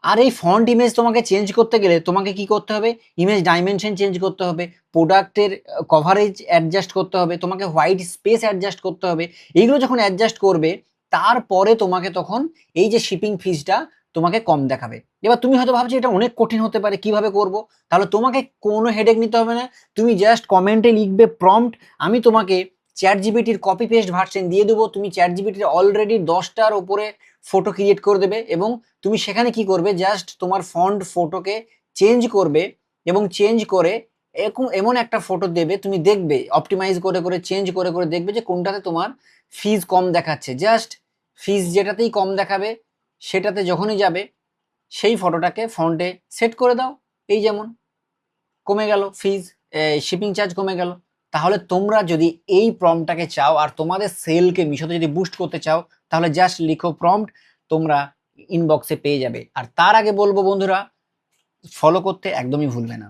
আর এই font image তোমাকে change করতে গেলে তোমাকে কি করতে হবে, ইমেজ ডাইমেনশন চেঞ্জ করতে হবে, প্রোডাক্টের কভারেজ অ্যাডজাস্ট করতে হবে, তোমাকে হোয়াইট স্পেস অ্যাডজাস্ট করতে হবে। এইগুলো যখন অ্যাডজাস্ট করবে তারপরে তোমাকে তখন এই যে শিপিং ফিসটা তোমাকে কম দেখাবে। এবার তুমি হয়তো ভাবছো এটা অনেক কঠিন হতে পারে, কিভাবে করব? তাহলে তোমাকে কোনো হেডেক নিতে হবে না, তুমি জাস্ট কমেন্টে লিখবে প্রম্পট, আমি তোমাকে চ্যাট জিপিটির কপি পেস্ট ভার্সন দিয়ে দেবো, তুমি চ্যাট জিপিটির অলরেডি 10টার উপরে ফটো ক্রিয়েট করে দেবে এবং তুমি সেখানে কি করবে, জাস্ট তোমার ফন্ট ফটোকে চেঞ্জ করবে এবং চেঞ্জ করে এমন একটা ফটো দেবে, তুমি দেখবে অপটিমাইজ করে করে চেঞ্জ করে করে দেখবে যে কোনটাতে তোমার ফিজ কম দেখাচ্ছে। জাস্ট ফিজ যেটাতেই কম দেখাবে সেটাতে যখনই যাবে সেই ফটোটাকে ফন্টে সেট করে দাও। এই যেমন কমে গেল ফিজ, শিপিং চার্জ কমে গেল। তাহলে তোমরা যদি এই প্রম্পটটাকে চাও আর তোমাদের সেলকে মিশোতে যদি বুস্ট করতে চাও তাহলে জাস্ট লিখো প্রম্পট, তোমরা ইনবক্সে পেয়ে যাবে। আর তার আগে বলবো বন্ধুরা, ফলো করতে একদমই ভুলবে না।